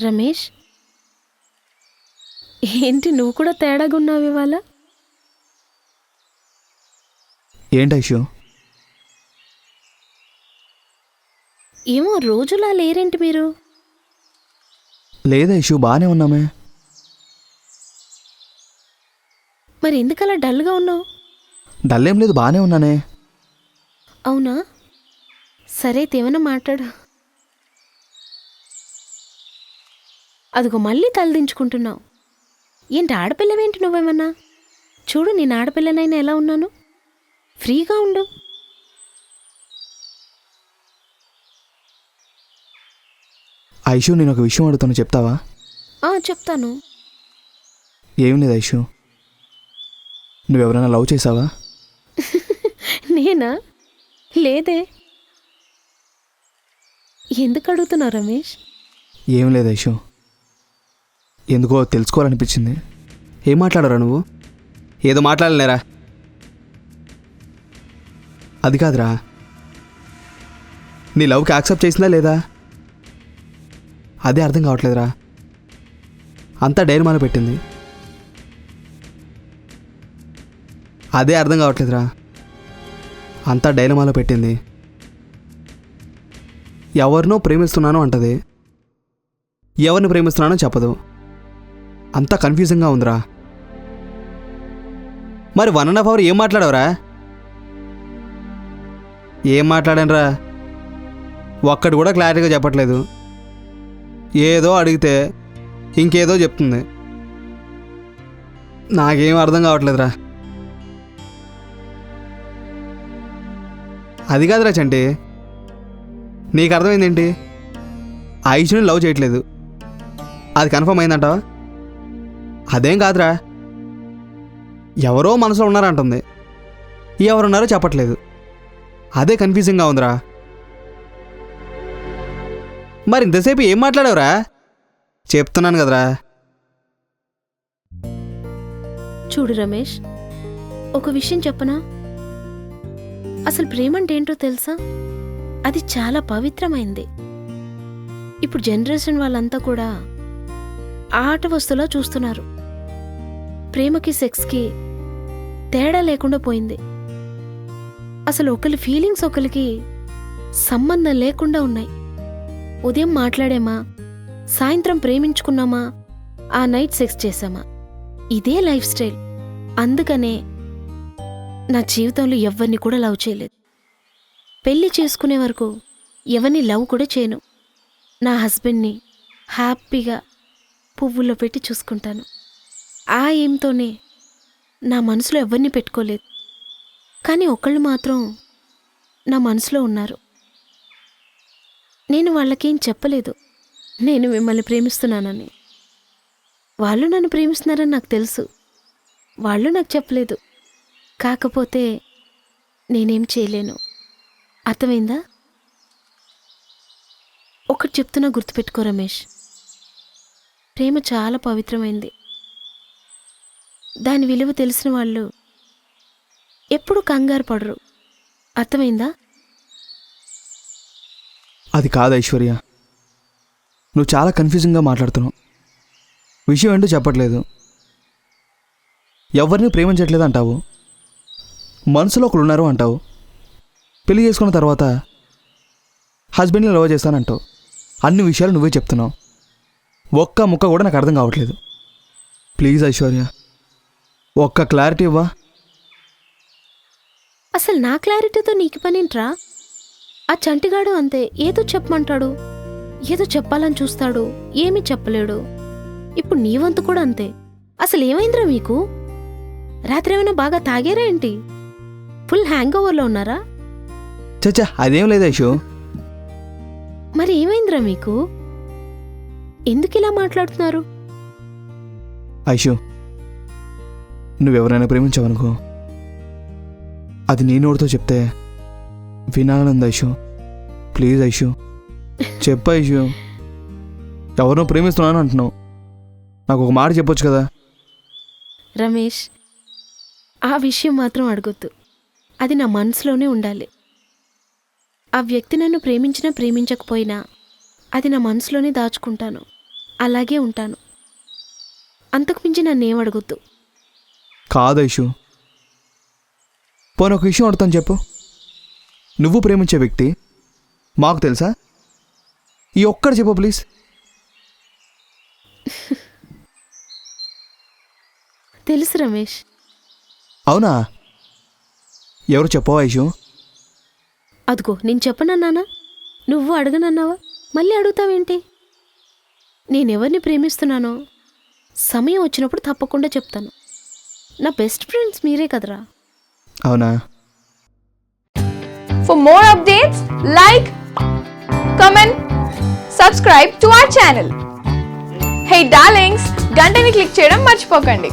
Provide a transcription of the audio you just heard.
రమేష్, ఏంటి నువ్వు కూడా తేడాగా ఉన్నావు ఇవాళ? ఏంటి ఐషు? ఏమో రోజులా లేరేంటి మీరు? లేదా ఐషు, బాగానే ఉన్నామే. మరి ఎందుకలా డల్గా ఉన్నావు? డల్లేం లేదు, బాగానే ఉన్నానే. అవునా, సరే ఏమైనా మాట్లాడు. అదిగో మళ్ళీ తలదించుకుంటున్నావు. ఏంటి ఆడపిల్లవేంటి నువ్వేమన్నా? చూడు, నేను ఆడపిల్లనైనా ఎలా ఉన్నాను. ఫ్రీగా ఉండు. ఐషు, నేను ఒక విషయం అడుగుతాను, చెప్తావా? చెప్తాను. ఏం లేదు ఐషు, నువ్వెవరైనా లవ్ చేసావా? నేనా? లేదే. ఎందుకు అడుగుతున్నావు రమేష్? ఏం లేదు ఐషు, ఎందుకో తెలుసుకోవాలనిపించింది. ఏం మాట్లాడరా నువ్వు? ఏదో మాట్లాడలేరా? అది కాదురా, నీ లవ్కి యాక్సెప్ట్ చేసిందా లేదా అదే అర్థం కావట్లేదురా. అంతా డైరీమాలో పెట్టింది, అదే అర్థం కావట్లేదురా. అంతా డైలమాలో పెట్టింది. ఎవరినో ప్రేమిస్తున్నానో అంటది, ఎవరిని ప్రేమిస్తున్నానో చెప్పదు. అంతా కన్ఫ్యూజింగ్గా ఉందిరా. మరి 1.5 hour ఏం మాట్లాడవరా? ఏం మాట్లాడానరా? ఒక్కటి కూడా క్లారిటీగా చెప్పట్లేదు. ఏదో అడిగితే ఇంకేదో చెప్తుంది. నాకేం అర్థం కావట్లేదురా. అది కాదురా చంటి, నీకు అర్థమైందేంటి? ఐషుని లవ్ చేయట్లేదు, అది కన్ఫర్మ్ అయిందంటావా? అదేం కాదురా, ఎవరో మనసులో ఉన్నారంటుంది, ఎవరున్నారో చెప్పట్లేదు. అదే కన్ఫ్యూజింగ్గా ఉందిరా. మరి ఇంతసేపు ఏం మాట్లాడావురా? చెప్తున్నాను కదరా. చూడు రమేష్, ఒక విషయం చెప్పనా? అసలు ప్రేమ అంటే ఏంటో తెలుసా? అది చాలా పవిత్రమైంది. ఇప్పుడు జనరేషన్ వాళ్ళంతా కూడా ఆట వస్తువులా చూస్తున్నారు. ప్రేమకి సెక్స్కి తేడా లేకుండా పోయింది. అసలు ఒకరి ఫీలింగ్స్ ఒకరికి సంబంధం లేకుండా ఉన్నాయి. ఉదయం మాట్లాడామా, సాయంత్రం ప్రేమించుకున్నామా, ఆ నైట్ సెక్స్ చేశామా, ఇదే లైఫ్ స్టైల్. అందుకనే నా జీవితంలో ఎవరిని కూడా లవ్ చేయలేదు. పెళ్లి చేసుకునే వరకు ఎవరిని లవ్ కూడా చేయను. నా హస్బెండ్ని హ్యాపీగా పువ్వుల్లో పెట్టి చూసుకుంటాను. ఆ ఏంతోనే నా మనసులో ఎవరిని పెట్టుకోలేదు. కానీ ఒకళ్ళు మాత్రం నా మనసులో ఉన్నారు. నేను వాళ్ళకేం చెప్పలేదు నేను మిమ్మల్ని ప్రేమిస్తున్నానని. వాళ్ళు నన్ను ప్రేమిస్తున్నారని నాకు తెలుసు, వాళ్ళు నాకు చెప్పలేదు. కాకపోతే నేనేం చేయలేను. అర్థమైందా? ఒకటి చెప్తున్నా, గుర్తుపెట్టుకో రమేష్, ప్రేమ చాలా పవిత్రమైంది. దాని విలువ తెలిసిన వాళ్ళు ఎప్పుడు కంగారు పడరు. అర్థమైందా? అది కాదు ఐశ్వర్య, నువ్వు చాలా కన్ఫ్యూజింగ్గా మాట్లాడుతున్నావు. విషయం ఏంటో చెప్పట్లేదు. ఎవరిని ప్రేమించట్లేదు అంటావు, మనసులో ఒకరు ఉన్నారు అంటావు, పెళ్లి చేసుకున్న తర్వాత హస్బెండ్ని లవ్ చేస్తానంటావు. అన్ని విషయాలు నువ్వే చెప్తున్నావు. ఒక్క ముక్క కూడా నాకు అర్థం కావట్లేదు. ప్లీజ్ ఐశ్వర్య, ఒక్క క్లారిటీ ఇవ్వా? అసలు నా క్లారిటీతో నీకు పనేంట్రా? ఆ చంటిగాడు అంతే, ఏదో చెప్పమంటాడు, ఏదో చెప్పాలని చూస్తాడు, ఏమీ చెప్పలేడు. ఇప్పుడు నీ వంతు కూడా అంతే. అసలు ఏమైందిరా మీకు? రాత్రి ఏమైనా బాగా తాగారా ఏంటి? ఫుల్ హ్యాంగ్ ఓవర్లో ఉన్నారా? చచ్చా, అదేం లేదు ఐషు. మరి ఏమైందిరా మీకు? ఎందుకు ఇలా మాట్లాడుతున్నారు? ఐషు, నువ్వెవరైనా ప్రేమించావనుకో, అది నీ నోటితో చెప్తే వినాలనుంది ఐషు. ప్లీజ్ ఐషు, చెప్పు ఐషు. ఎవరినో ప్రేమిస్తున్నాను అంటున్నావు, నాకు ఒక మాట చెప్పొచ్చు కదా. రమేష్, ఆ విషయం మాత్రం అడగొద్దు. అది నా మనసులోనే ఉండాలి. ఆ వ్యక్తి నన్ను ప్రేమించినా ప్రేమించకపోయినా అది నా మనసులోనే దాచుకుంటాను. అలాగే ఉంటాను. అంతకు మించి నన్నేం అడగొద్దు. కాదు ఐషు, పోనీ ఒక విషయం అడుగుతాను చెప్పు. నువ్వు ప్రేమించే వ్యక్తి మాకు తెలుసా? ఈ ఒక్కటి చెప్పు ప్లీజ్. తెలుసు రమేష్. అవునా? ఎవరు చెప్పవా ఐషు? అదిగో నేను చెప్పనన్నానా, నువ్వు అడగనన్నావా, మళ్ళీ అడుగుతావేంటి? నేనెవరిని ప్రేమిస్తున్నానో సమయం వచ్చినప్పుడు తప్పకుండా చెప్తాను. నా బెస్ట్ ఫ్రెండ్స్ మీరే కదరా. అవునా? For more updates, like, comment, subscribe to our channel. Hey darlings, గంటని click చేయడం మర్చిపోకండి.